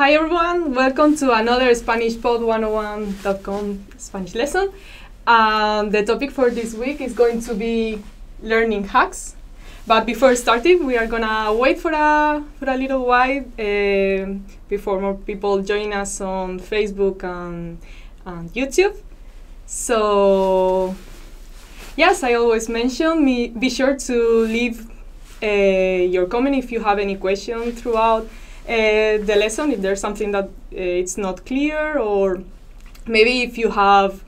Hi everyone, welcome to another SpanishPod101.com Spanish lesson. The topic for this week is going to be learning hacks. But before starting, we are gonna wait for a little while before more people join us on Facebook and YouTube. So, yes, I always mention, be sure to leave your comment if you have any question throughout the lesson, if there's something that it's not clear, or maybe if you have,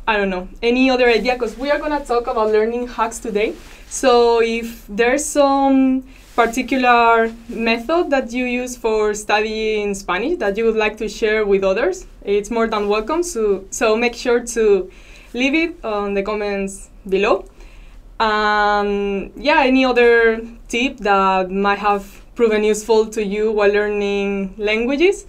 I don't know, any other idea, because we are going to talk about learning hacks today. So if there's some particular method that you use for studying Spanish that you would like to share with others, it's more than welcome. So make sure to leave it on the comments below. Yeah, any other tip that might have proven useful to you while learning languages,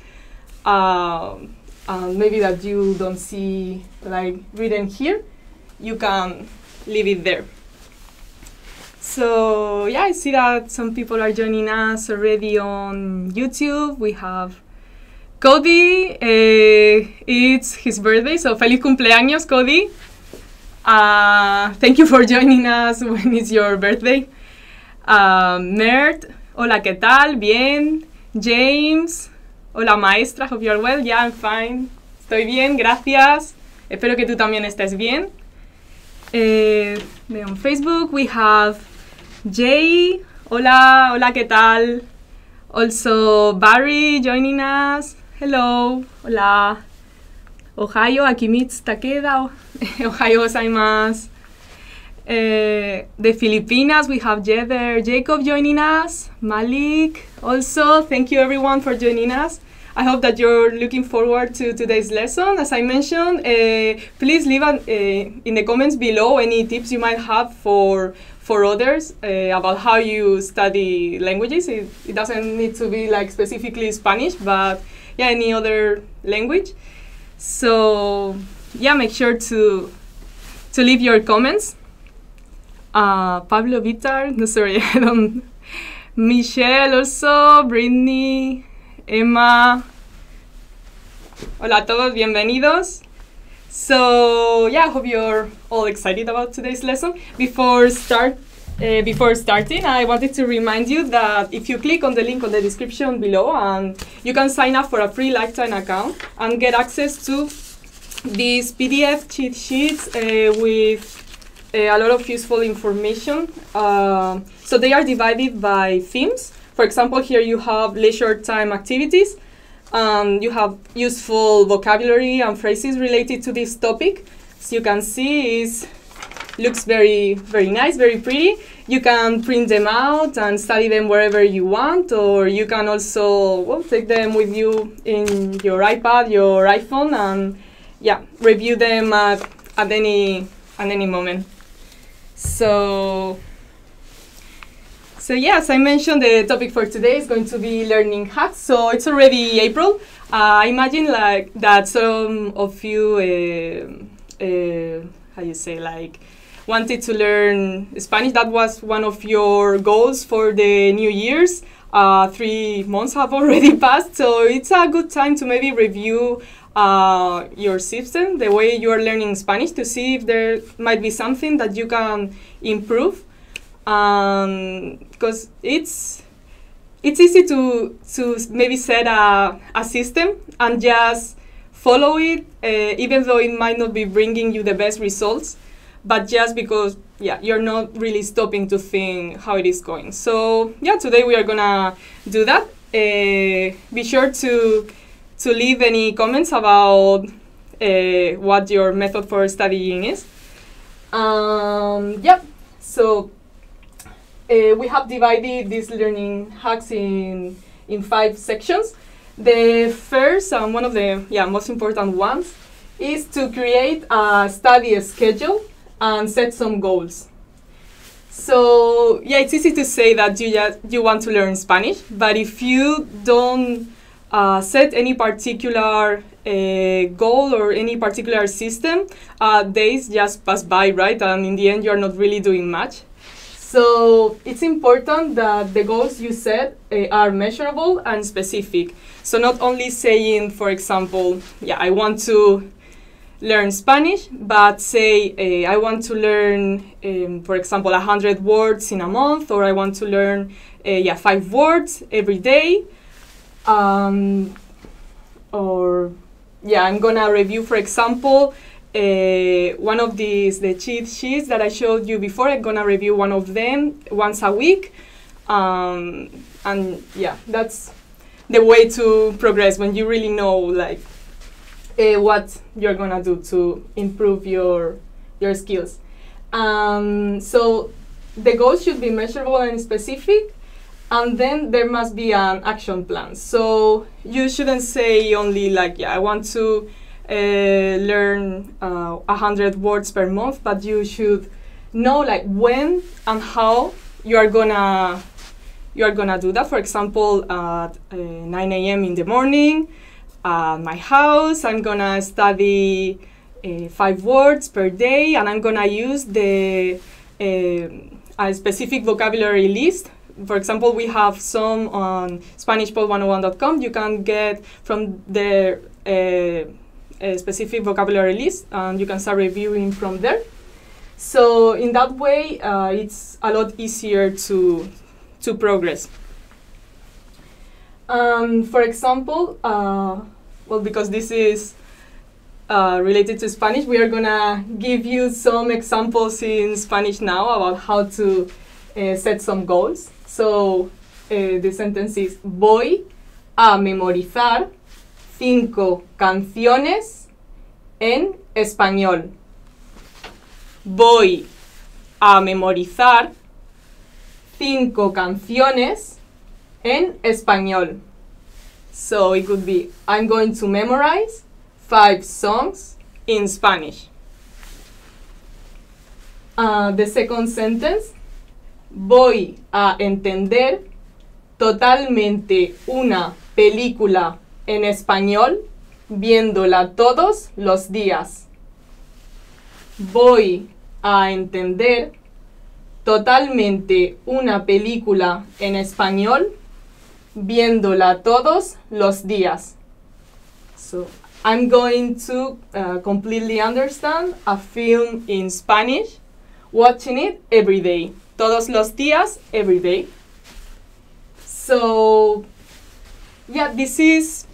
maybe that you don't see like written here, you can leave it there. So yeah, I see that some people are joining us already on YouTube. We have Cody, it's his birthday, so feliz cumpleaños, Cody. Thank you for joining us when it's your birthday. Mert, hola, ¿qué tal? Bien. James, hola maestra, hope you're well. Yeah, I'm fine. Estoy bien, gracias. Espero que tú también estés bien. On Facebook we have Jay, hola, hola, ¿qué tal? Also Barry joining us. Hello, hola. Ohio, Akimitsu Takeda. Ohio gozaimasu. The Filipinas, we have Jacob joining us. Malik, also, thank you everyone for joining us. I hope that you're looking forward to today's lesson. As I mentioned, please leave in the comments below any tips you might have for others about how you study languages. It doesn't need to be like specifically Spanish, but yeah, any other language. So yeah, make sure to leave your comments. Pablo Vitar, no, sorry, I don't. Michelle also, Brittany, Emma. Hola a todos, bienvenidos. So yeah, I hope you're all excited about today's lesson. Before starting, I wanted to remind you that if you click on the link on the description below, and you can sign up for a free lifetime account and get access to these PDF cheat sheets with a lot of useful information. So they are divided by themes. For example, here you have leisure time activities. You have useful vocabulary and phrases related to this topic. As you can see, it looks very, very nice, very pretty. You can print them out and study them wherever you want, or you can also take them with you in your iPad, your iPhone, and yeah, review them at any moment. So yeah, as I mentioned, the topic for today is going to be learning hacks. So it's already April. I imagine like that some of you, how you say, like wanted to learn Spanish. That was one of your goals for the New Year's. 3 months have already passed, so it's a good time to maybe review your system, the way you are learning Spanish, to see if there might be something that you can improve. Because it's easy to maybe set a system and just follow it, even though it might not be bringing you the best results, but just because you're not really stopping to think how it is going. So yeah, today we are gonna do that. Be sure to leave any comments about what your method for studying is. So we have divided these learning hacks in 5 sections. The first and one of the most important ones is to create a study schedule and set some goals. So yeah, it's easy to say that you want to learn Spanish, but if you don't set any particular goal or any particular system, days just pass by, right? And in the end, you're not really doing much. So it's important that the goals you set are measurable and specific. So not only saying, for example, yeah, I want to learn Spanish, but say I want to learn, for example, 100 words in a month, or I want to learn 5 words every day. Or yeah, I'm gonna review, for example, one of the cheat sheets that I showed you before. I'm gonna review one of them once a week, and yeah, that's the way to progress when you really know like what you're gonna do to improve your skills. So the goals should be measurable and specific, and then there must be an action plan. So you shouldn't say only like, yeah, I want to learn 100 words per month, but you should know like when and how you are gonna do that. For example, at 9 a.m. in the morning at my house, I'm gonna study 5 words per day, and I'm gonna use a specific vocabulary list. For example, we have some on SpanishPod101.com. You can get from their a specific vocabulary list, and you can start reviewing from there. So in that way, it's a lot easier to progress. For example, well, because this is related to Spanish, we are gonna give you some examples in Spanish now about how to set some goals. So the sentence is: voy a memorizar 5 canciones en español. Voy a memorizar 5 canciones en español. So it could be, I'm going to memorize 5 songs in Spanish. The second sentence: voy a entender totalmente una película en español viéndola todos los días. Voy a entender totalmente una película en español viéndola todos los días. So I'm going to completely understand a film in Spanish, watching it every day. Todos los días, every day. So yeah, these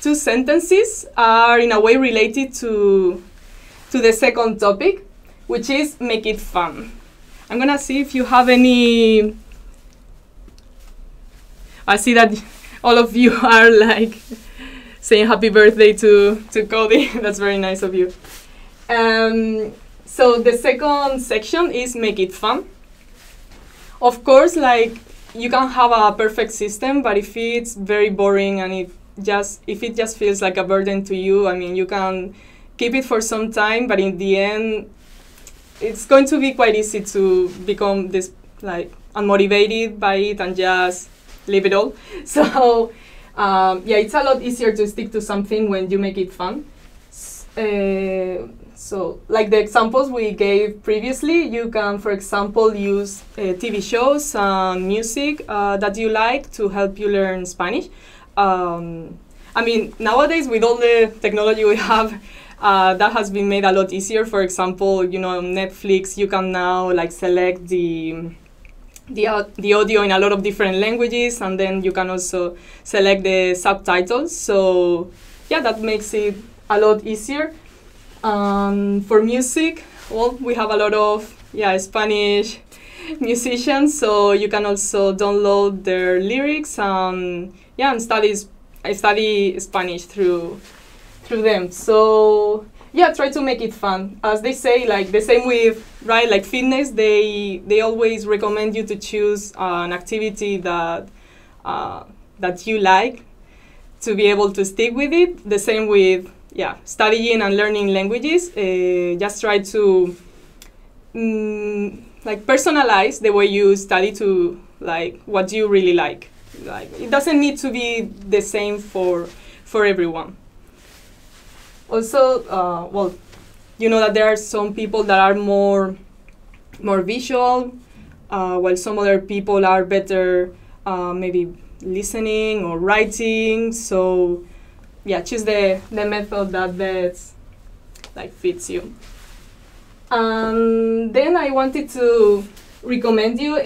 2 sentences are in a way related to the second topic, which is make it fun. I'm gonna see if you have any. I see that all of you are like saying happy birthday to Cody. That's very nice of you. So the second section is make it fun. Of course, like, you can have a perfect system, but if it's very boring and if it just feels like a burden to you, I mean, you can keep it for some time, but in the end, it's going to be quite easy to become this like unmotivated by it and just leave it all. So yeah, it's a lot easier to stick to something when you make it fun. So like the examples we gave previously, you can, for example, use TV shows and music that you like to help you learn Spanish. I mean, nowadays with all the technology we have, that has been made a lot easier. For example, you know, on Netflix, you can now like select the audio in a lot of different languages, and then you can also select the subtitles. So yeah, that makes it a lot easier. For music, well, we have a lot of Spanish musicians, so you can also download their lyrics and study Spanish through them. So yeah, try to make it fun. As they say, like the same with like fitness, they always recommend you to choose an activity that you like to be able to stick with it. The same with studying and learning languages. Just try to like personalize the way you study to like what you really like. Like, it doesn't need to be the same for everyone. Also, well, you know that there are some people that are more more visual, while some other people are better maybe listening or writing. So yeah, choose the method that best like fits you. And then I wanted to recommend you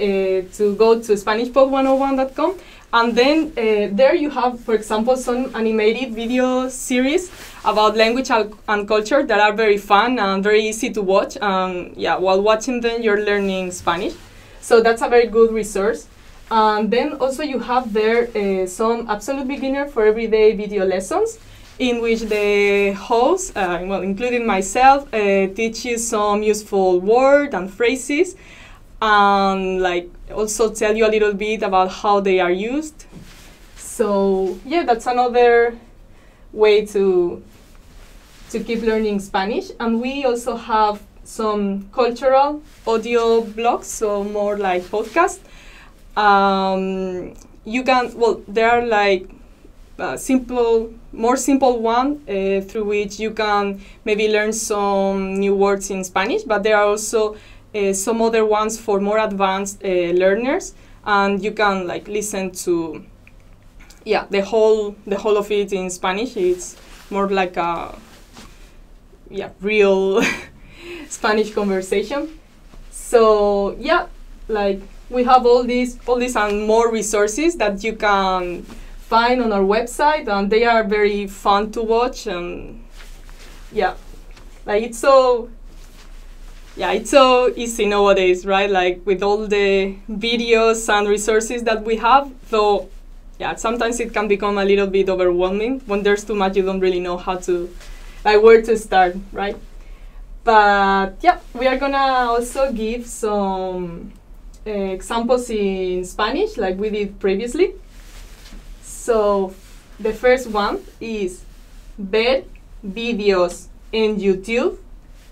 to go to SpanishPod101.com, and then there you have, for example, some animated video series about language and culture that are very fun and very easy to watch. Yeah, while watching them, you're learning Spanish. So that's a very good resource. And then also you have there some absolute beginner for everyday video lessons, in which the host, well, including myself, teach you some useful words and phrases, and like also tell you a little bit about how they are used. So yeah, that's another way to keep learning Spanish. And we also have some cultural audio blogs, so more like podcasts. You can, well, there are like more simple one through which you can maybe learn some new words in Spanish, but there are also some other ones for more advanced learners, and you can like listen to the whole of it in Spanish. It's more like a real Spanish conversation. So yeah, like we have all these and more resources that you can find on our website, and they are very fun to watch. And yeah, like it's so easy nowadays, right? Like with all the videos and resources that we have, though yeah, sometimes it can become a little bit overwhelming. When there's too much, you don't really know how to, like, where to start, right? But yeah, we are gonna also give some examples in Spanish like we did previously. So the first one is ver vídeos en YouTube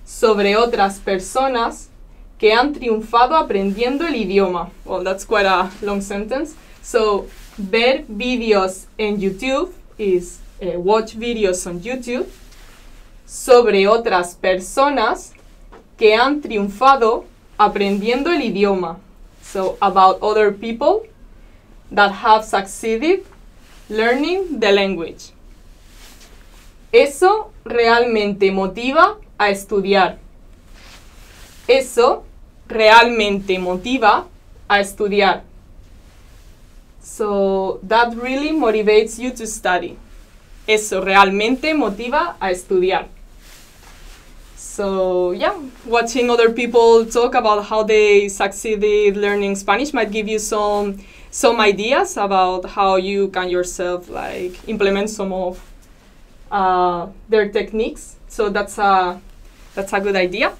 sobre otras personas que han triunfado aprendiendo el idioma. Well, that's quite a long sentence. So ver vídeos en YouTube is watch videos on YouTube sobre otras personas que han triunfado aprendiendo el idioma. So about other people that have succeeded learning the language. Eso realmente motiva a estudiar. Eso realmente motiva a estudiar. So that really motivates you to study. Eso realmente motiva a estudiar. So yeah, watching other people talk about how they succeeded learning Spanish might give you some ideas about how you can yourself like implement some of their techniques. So that's a good idea.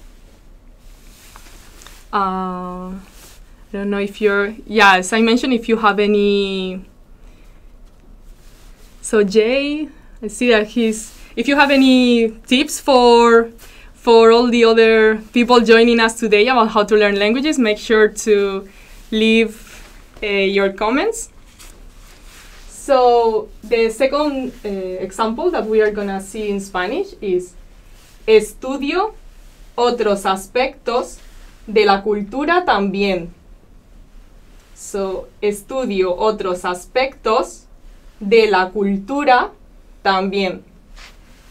I don't know if as I mentioned, if you have any. So Jay, I see that if you have any tips for all the other people joining us today about how to learn languages, make sure to leave your comments. So the second example that we are gonna see in Spanish is estudio otros aspectos de la cultura también. So estudio otros aspectos de la cultura también.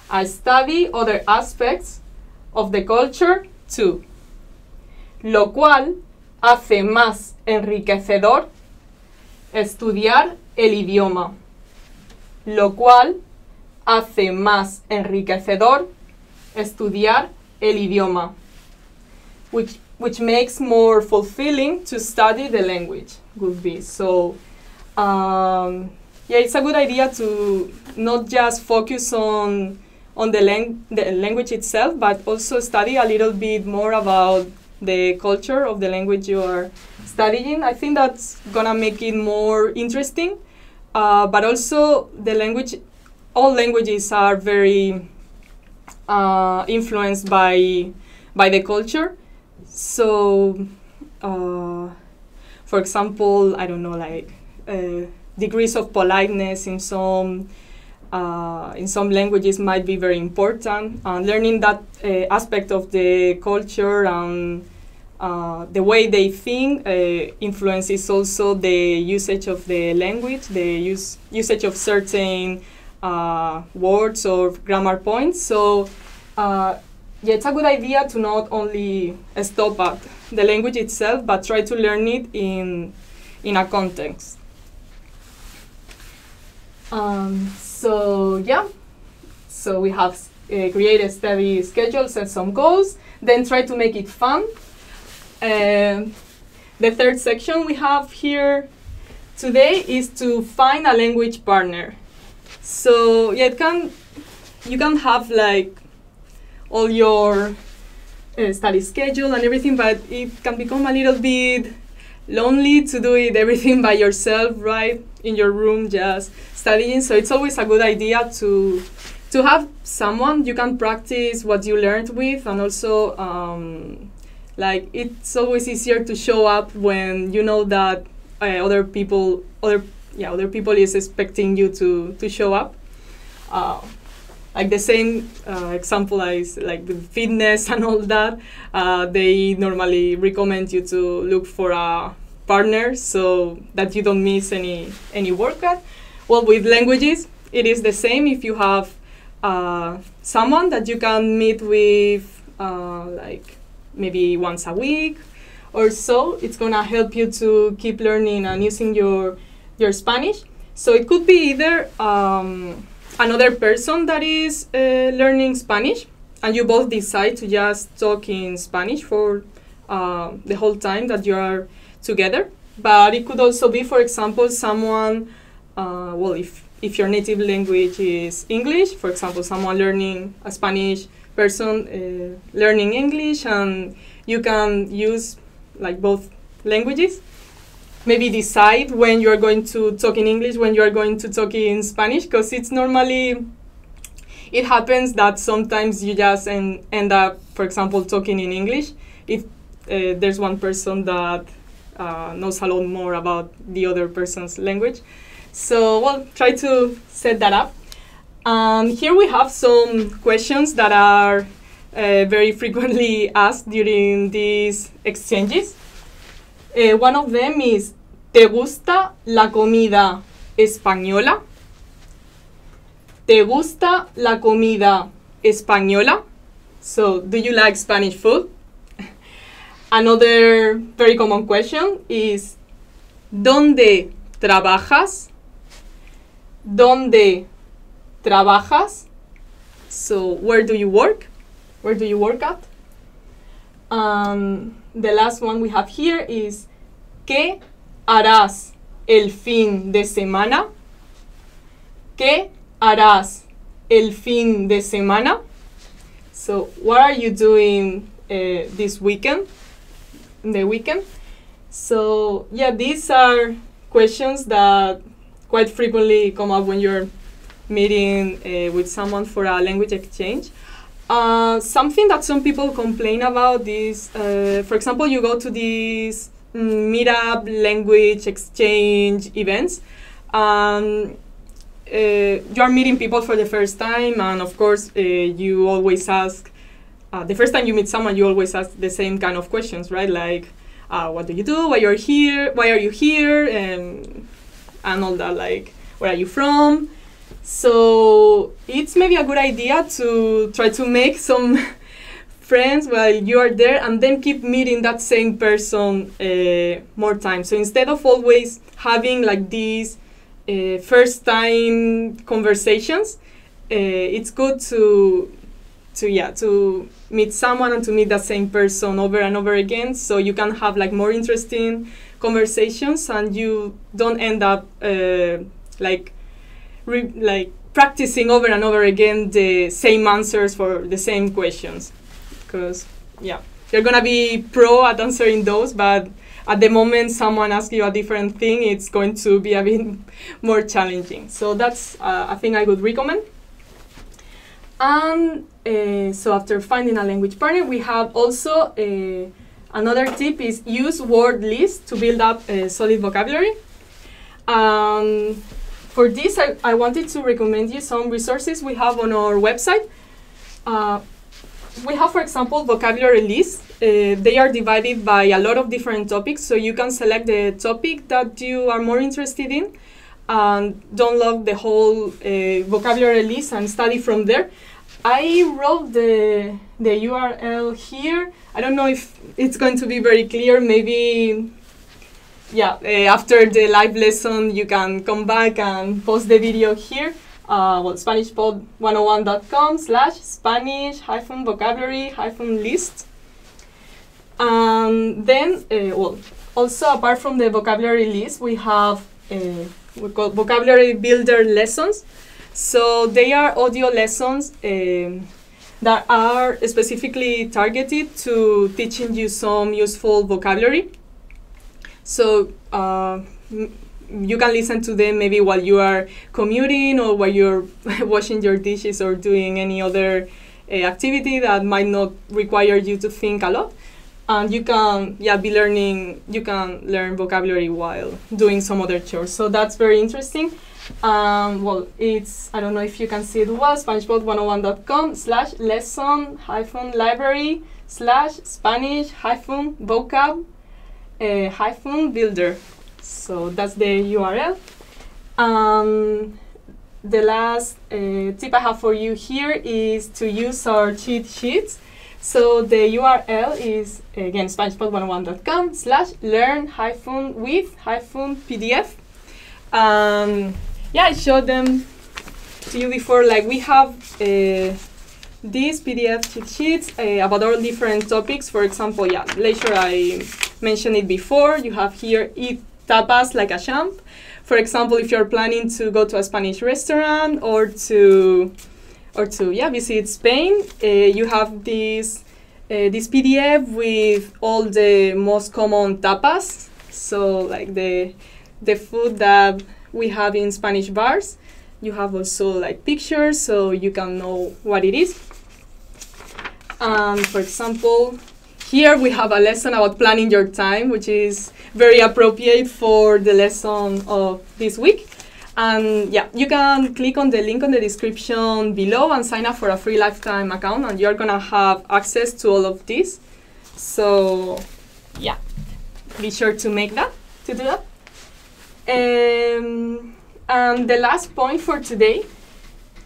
I study other aspects of the culture too. Lo cual hace más enriquecedor estudiar el idioma. Lo cual hace más enriquecedor estudiar el idioma. Which makes more fulfilling to study the language, would be. So, it's a good idea to not just focus on the language itself, but also study a little bit more about the culture of the language you are studying. I think that's gonna make it more interesting. But also all languages are very influenced by the culture. So, for example, I don't know, like degrees of politeness in some languages might be very important. Learning that aspect of the culture and the way they think influences also the usage of the language, the usage of certain words or grammar points. So yeah, it's a good idea to not only stop at the language itself, but try to learn it in a context. So yeah, so we have create a study schedule, set some goals, then try to make it fun. The third section we have here today is to find a language partner. So yeah, you can have like all your study schedule and everything, but it can become a little bit lonely to do it everything by yourself, right, in your room just studying. So it's always a good idea to have someone you can practice what you learned with, and also like it's always easier to show up when you know that other people is expecting you to show up. Like the same example as like with fitness and all that, they normally recommend you to look for a partner so that you don't miss any workout. Well, with languages, it is the same. If you have someone that you can meet with like maybe once a week or so, it's gonna help you to keep learning and using your Spanish. So it could be either another person that is learning Spanish, and you both decide to just talk in Spanish for the whole time that you are together. But it could also be, for example, someone, well, if your native language is English, for example, someone learning a Spanish person learning English, and you can use like both languages. Maybe decide when you are going to talk in English, when you are going to talk in Spanish, because it happens that sometimes you just end up, for example, talking in English if there's one person that knows a lot more about the other person's language. So, well, try to set that up. Here we have some questions that are very frequently asked during these exchanges. One of them is, ¿te gusta la comida española? ¿Te gusta la comida española? So, do you like Spanish food? Another very common question is, ¿dónde trabajas? ¿Dónde trabajas? So, where do you work? Where do you work at? The last one we have here is, ¿qué harás el fin de semana? ¿Qué harás el fin de semana? So, what are you doing this weekend? The weekend? So, yeah, these are questions that quite frequently come up when you're meeting with someone for a language exchange. Something that some people complain about is, for example, you go to these meetup language exchange events. You are meeting people for the first time, and of course, you always ask, the first time you meet someone, you always ask the same kind of questions, right? Like, what do you do? Why you're here? Why are you here? And all that, like, where are you from? So it's maybe a good idea to try to make some friends while you are there, and then keep meeting that same person more times. So instead of always having like these first time conversations, it's good to meet someone and to meet that same person over and over again, so you can have like more interesting conversations, and you don't end up like practicing over and over again the same answers for the same questions, because yeah, you're gonna be pro at answering those, but at the moment someone asks you a different thing, it's going to be a bit more challenging. So that's a thing I would recommend. And so after finding a language partner, we have also another tip is use word lists to build up a solid vocabulary. For this, I wanted to recommend you some resources we have on our website. We have, for example, vocabulary lists they are divided by a lot of different topics, so you can select the topic that you are more interested in and download the whole vocabulary list and study from there. I wrote the URL here. I don't know if it's going to be very clear. Maybe, yeah, after the live lesson, you can come back and post the video here. SpanishPod101.com/Spanish-vocabulary-list. And then, also apart from the vocabulary list, we have we call vocabulary builder lessons. So they are audio lessons that are specifically targeted to teaching you some useful vocabulary. So you can listen to them maybe while you are commuting or while you're washing your dishes or doing any other activity that might not require you to think a lot. And you can you can learn vocabulary while doing some other chores. So that's very interesting. It's, I don't know if you can see it well, SpanishPod101.com/lesson-library/Spanish-vocab-builder. So that's the URL. The last tip I have for you here is to use our cheat sheets. So the URL is, again, SpanishPod101.com/learn-with-PDF. I showed them to you before. Like, we have these PDF cheat sheets about all different topics. For example, leisure, I mentioned it before. You have here eat tapas like a champ. For example, if you're planning to go to a Spanish restaurant or to visit Spain, you have this PDF with all the most common tapas. So like the food that we have in Spanish bars. You have also like pictures, so you can know what it is. For example, here we have a lesson about planning your time, which is very appropriate for the lesson of this week. And you can click on the link on the description below and sign up for a free lifetime account, and you're gonna have access to all of this. So be sure to do that. And the last point for today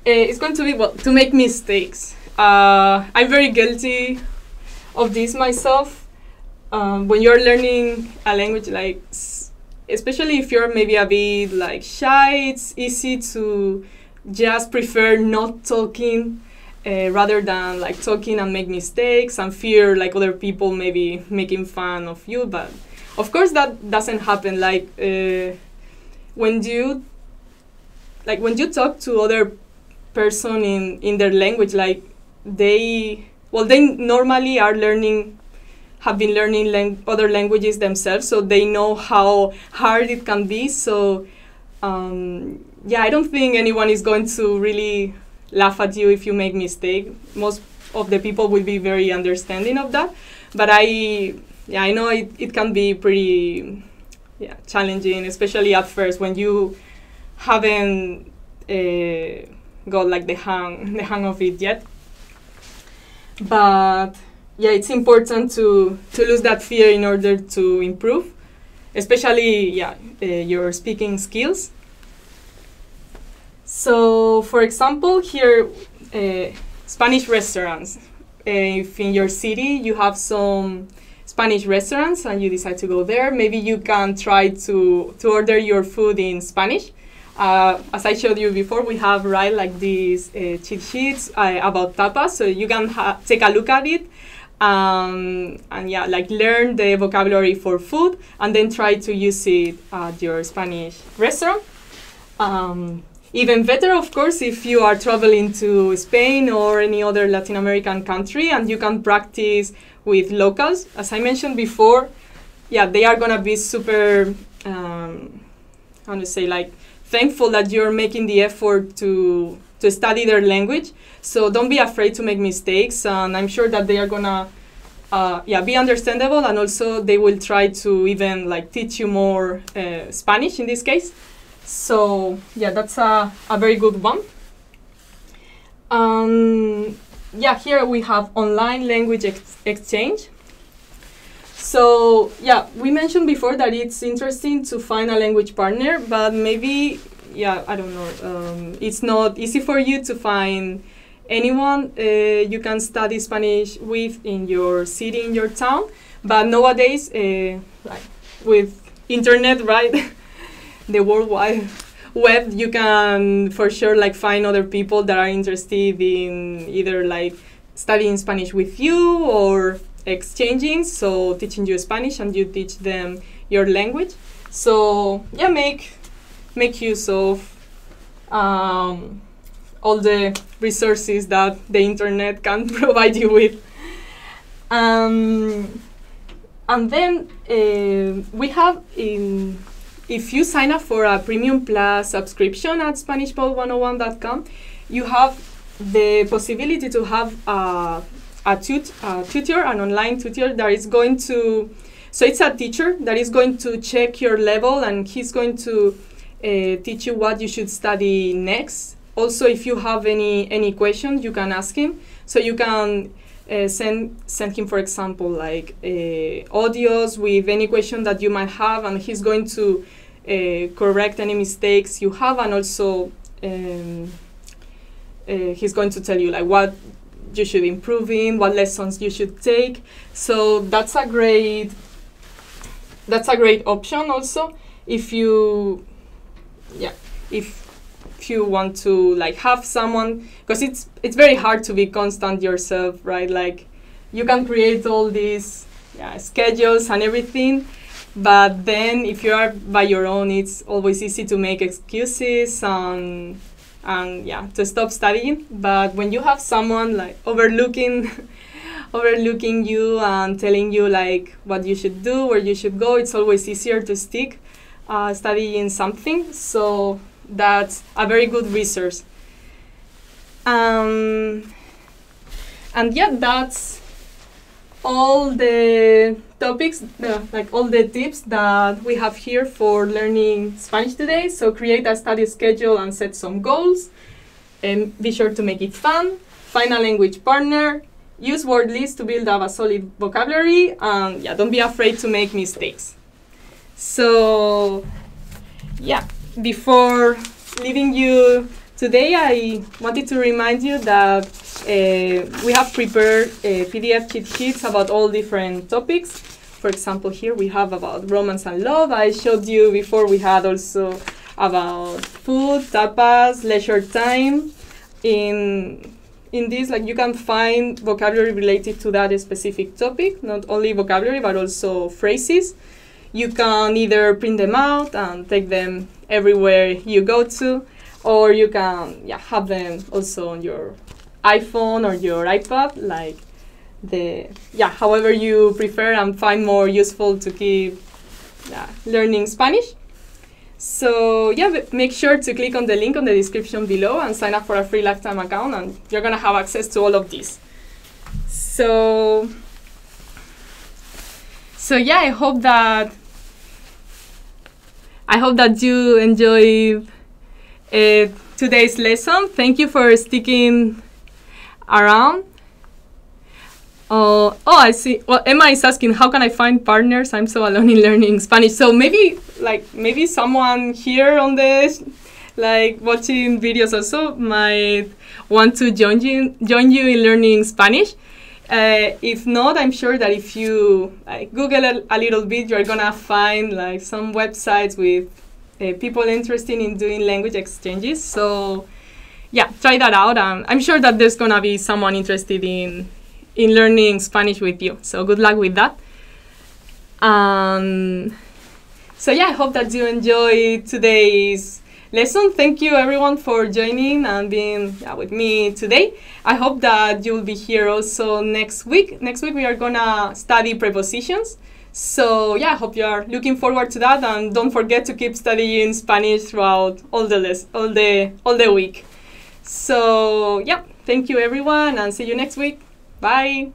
is going to be to make mistakes. I'm very guilty of this myself. When you're learning a language, like especially if you're maybe a bit like shy, it's easy to just prefer not talking rather than like talking and make mistakes and fear like other people maybe making fun of you. But of course that doesn't happen. Like when you talk to other person in their language, like they normally have been learning other languages themselves, so they know how hard it can be. So I don't think anyone is going to really laugh at you if you make mistake. Most of the people will be very understanding of that. But I know it can be pretty challenging, especially at first when you haven't got like the hang of it yet. But it's important to lose that fear in order to improve, especially your speaking skills. So, for example, here, Spanish restaurants. If in your city you have some Spanish restaurants and you decide to go there, maybe you can try to order your food in Spanish. As I showed you before, we have like these cheat sheets about tapas, so you can take a look at it. And learn the vocabulary for food and then try to use it at your Spanish restaurant. Even better, of course, if you are traveling to Spain or any other Latin American country and you can practice with locals. As I mentioned before, they are gonna be super, thankful that you're making the effort to study their language. So don't be afraid to make mistakes, and I'm sure that they are gonna be understandable, and also they will try to even teach you more Spanish in this case. So that's a very good one. Here we have online language exchange. So yeah, we mentioned before that it's interesting to find a language partner, but maybe, yeah, I don't know, it's not easy for you to find anyone you can study Spanish with in your city, in your town. But nowadays, like with internet, right, the World Wide Web, you can for sure like find other people that are interested in either like studying Spanish with you or exchanging, so teaching you Spanish and you teach them your language. So yeah, make use of all the resources that the internet can provide you with. And then we have, if you sign up for a Premium Plus subscription at SpanishPod101.com, you have the possibility to have a tutor, an online tutor that is going to, so it's a teacher that is going to check your level, and he's going to teach you what you should study next. Also, if you have any questions, you can ask him. So you can send him, for example, like audios with any question that you might have, and he's going to correct any mistakes you have, and also he's going to tell you like what you should improve in, what lessons you should take. So that's a great option also if you want to like have someone, because it's very hard to be constant yourself, right? Like you can create all these schedules and everything, but then if you are by your own, it's always easy to make excuses and to stop studying. But when you have someone like overlooking you and telling you like what you should do, where you should go, it's always easier to stick studying something. So that's a very good resource. And yeah, that's all the topics, like all the tips that we have here for learning Spanish today. So create a study schedule and set some goals, and be sure to make it fun. Find a language partner. Use word lists to build up a solid vocabulary, and don't be afraid to make mistakes. So yeah, before leaving you today, I wanted to remind you that we have prepared PDF cheat sheets about all different topics. For example, here we have about romance and love. I showed you before we had also about food, tapas, leisure time. In this, like, you can find vocabulary related to that specific topic, not only vocabulary, but also phrases. You can either print them out and take them everywhere you go to, or you can have them also on your iPhone or your iPad, like however you prefer and find more useful to keep learning Spanish. So make sure to click on the link on the description below and sign up for a free lifetime account, and you're gonna have access to all of this. So I hope that you enjoyed today's lesson. Thank you for sticking around. I see. Well, Emma is asking, how can I find partners? I'm so alone in learning Spanish. So maybe someone here on this, like watching videos, also might want to join you in learning Spanish. If not, I'm sure that if you Google a little bit, you're gonna find like some websites with people interested in doing language exchanges. So try that out. I'm sure that there's gonna be someone interested in learning Spanish with you. So good luck with that. So I hope that you enjoyed today's lesson. Thank you everyone for joining and being with me today. I hope that you will be here also next week. Next week we are gonna study prepositions. So I hope you are looking forward to that, and don't forget to keep studying Spanish throughout all the week. So thank you everyone, and see you next week. Bye.